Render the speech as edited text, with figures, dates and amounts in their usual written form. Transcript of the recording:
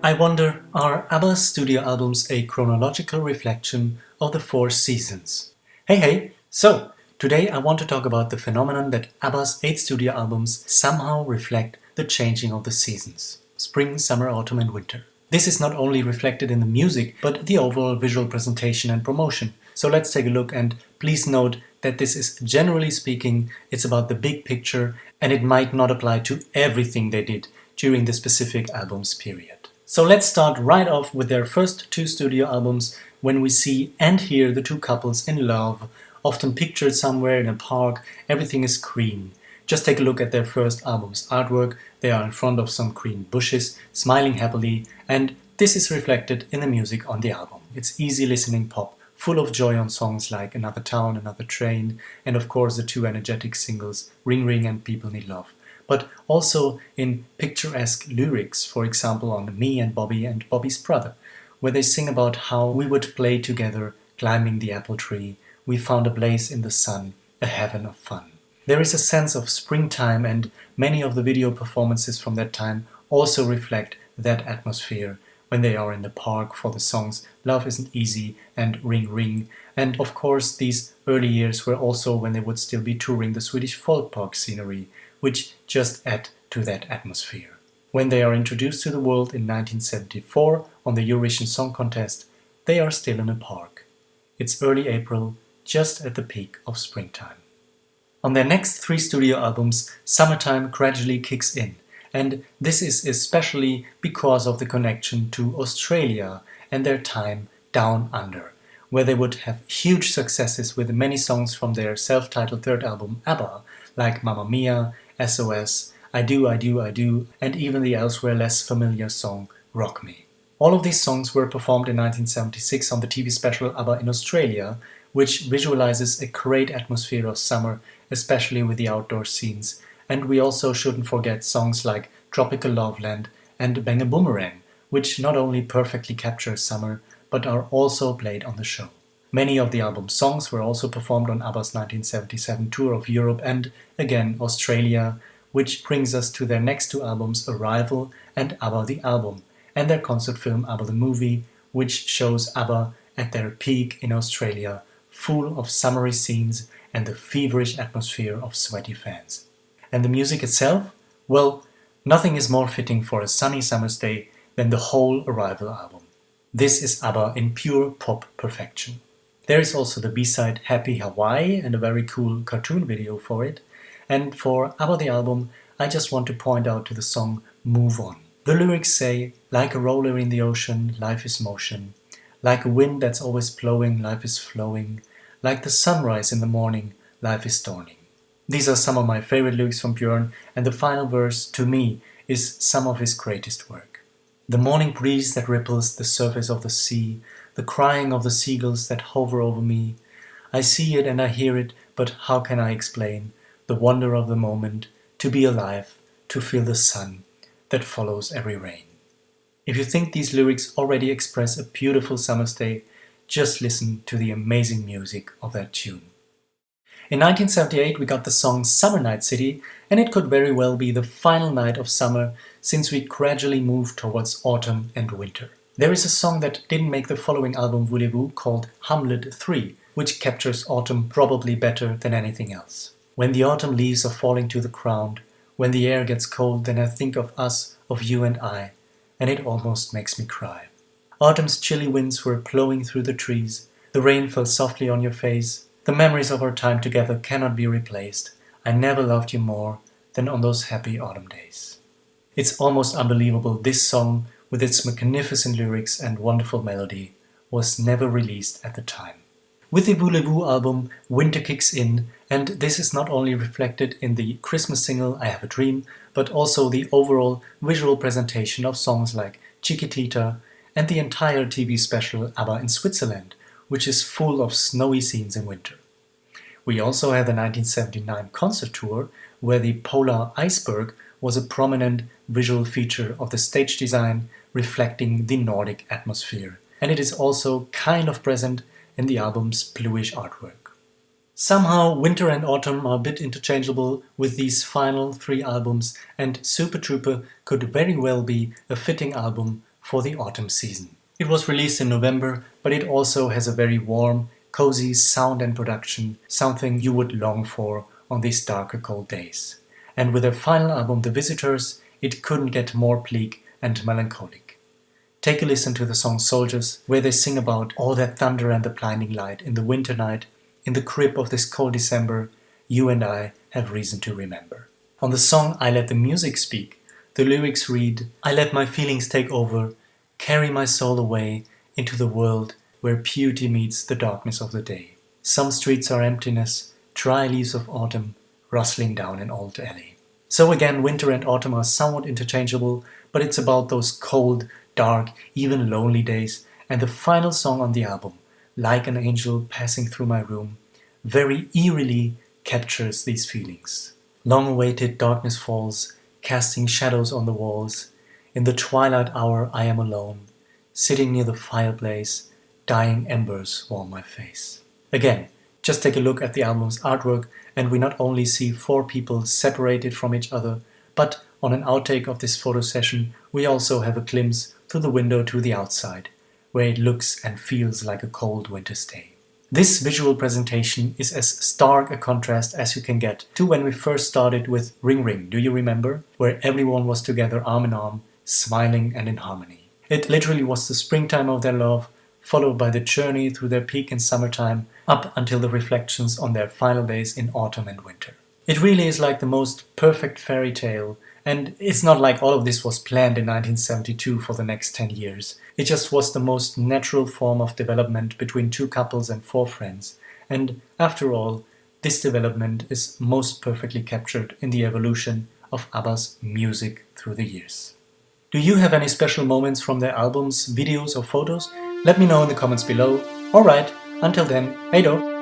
I wonder, are ABBA's studio albums a chronological reflection of the four seasons? Hey! So, today I want to talk about the phenomenon that ABBA's 8 studio albums somehow reflect the changing of the seasons. Spring, summer, autumn and winter. This is not only reflected in the music, but the overall visual presentation and promotion. So let's take a look, and please note that this is, generally speaking, it's about the big picture and it might not apply to everything they did during the specific album's period. So let's start right off with their first 2 studio albums, when we see and hear the 2 couples in love, often pictured somewhere in a park. Everything is green. Just take a look at their first album's artwork. They are in front of some green bushes, smiling happily, and this is reflected in the music on the album. It's easy listening pop, full of joy on songs like Another Town, Another Train, and of course the 2 energetic singles Ring Ring and People Need Love. But also in picturesque lyrics, for example on Me and Bobby's Brother, where they sing about how we would play together, climbing the apple tree, we found a place in the sun, a heaven of fun. There is a sense of springtime, and many of the video performances from that time also reflect that atmosphere when they are in the park for the songs Love Isn't Easy and Ring Ring. And of course these early years were also when they would still be touring the Swedish folk park scenery, which just add to that atmosphere. When they are introduced to the world in 1974 on the Eurovision Song Contest, they are still in a park. It's early April, just at the peak of springtime. On their next 3 studio albums, summertime gradually kicks in, and this is especially because of the connection to Australia and their time down under, where they would have huge successes with many songs from their self-titled 3rd album ABBA, like Mamma Mia, SOS, I Do, and even the elsewhere less familiar song Rock Me. All of these songs were performed in 1976 on the TV special ABBA in Australia, which visualizes a great atmosphere of summer, especially with the outdoor scenes. And we also shouldn't forget songs like Tropical Loveland and Bang a Boomerang, which not only perfectly capture summer, but are also played on the show. Many of the album's songs were also performed on ABBA's 1977 tour of Europe and, again, Australia, which brings us to their next 2 albums, Arrival and ABBA the Album, and their concert film ABBA the Movie, which shows ABBA at their peak in Australia, full of summery scenes and the feverish atmosphere of sweaty fans. And the music itself? Well, nothing is more fitting for a sunny summer's day than the whole Arrival album. This is ABBA in pure pop perfection. There is also the B-side Happy Hawaii and a very cool cartoon video for it. And for ABBA the Album, I just want to point out to the song Move On. The lyrics say, like a roller in the ocean, life is motion. Like a wind that's always blowing, life is flowing. Like the sunrise in the morning, life is dawning. These are some of my favorite lyrics from Björn, and the final verse, to me, is some of his greatest work. The morning breeze that ripples the surface of the sea, the crying of the seagulls that hover over me. I see it and I hear it, but how can I explain the wonder of the moment, to be alive, to feel the sun that follows every rain. If you think these lyrics already express a beautiful summer's day, just listen to the amazing music of that tune. In 1978 we got the song Summer Night City, and it could very well be the final night of summer, since we gradually move towards autumn and winter. There is a song that didn't make the following album voulez-vous called Hamlet 3, which captures autumn probably better than anything else. When the autumn leaves are falling to the ground, when the air gets cold, then I think of us, of you and I, and it almost makes me cry. Autumn's chilly winds were blowing through the trees, the rain fell softly on your face. The memories of our time together cannot be replaced. I never loved you more than on those happy autumn days. It's almost unbelievable this song, with its magnificent lyrics and wonderful melody, was never released at the time. With the voulez-vous album, winter kicks in, and this is not only reflected in the Christmas single I Have a Dream, but also the overall visual presentation of songs like Chiquitita and the entire TV special ABBA in Switzerland, which is full of snowy scenes in winter. We also have the 1979 concert tour, where the polar iceberg was a prominent visual feature of the stage design, reflecting the Nordic atmosphere, and it is also kind of present in the album's bluish artwork. Somehow winter and autumn are a bit interchangeable with these final 3 albums, and Super Trooper could very well be a fitting album for the autumn season. It was released in November, but it also has a very warm, cozy sound and production, something you would long for on these darker cold days. And with their final album, The Visitors, it couldn't get more bleak and melancholic. Take a listen to the song Soldiers, where they sing about all that thunder and the blinding light in the winter night, in the crib of this cold December, you and I have reason to remember. On the song I Let the Music Speak, the lyrics read, I let my feelings take over, carry my soul away into the world where beauty meets the darkness of the day. Some streets are emptiness, dry leaves of autumn rustling down an old alley. So again, winter and autumn are somewhat interchangeable, but it's about those cold, dark, even lonely days, and the final song on the album, Like an Angel Passing Through My Room, very eerily captures these feelings. Long-awaited darkness falls, casting shadows on the walls. In the twilight hour I am alone, sitting near the fireplace, dying embers warm my face. Again, just take a look at the album's artwork and we not only see 4 people separated from each other, but on an outtake of this photo session we also have a glimpse through the window to the outside, where it looks and feels like a cold winter's day. This visual presentation is as stark a contrast as you can get to when we first started with Ring Ring, do you remember? Where everyone was together arm in arm, smiling and in harmony. It literally was the springtime of their love, followed by the journey through their peak in summertime, up until the reflections on their final days in autumn and winter. It really is like the most perfect fairy tale, and it's not like all of this was planned in 1972 for the next 10 years. It just was the most natural form of development between 2 couples and 4 friends. And after all, this development is most perfectly captured in the evolution of ABBA's music through the years. Do you have any special moments from their albums, videos or photos? Let me know in the comments below. Alright, until then, hey do!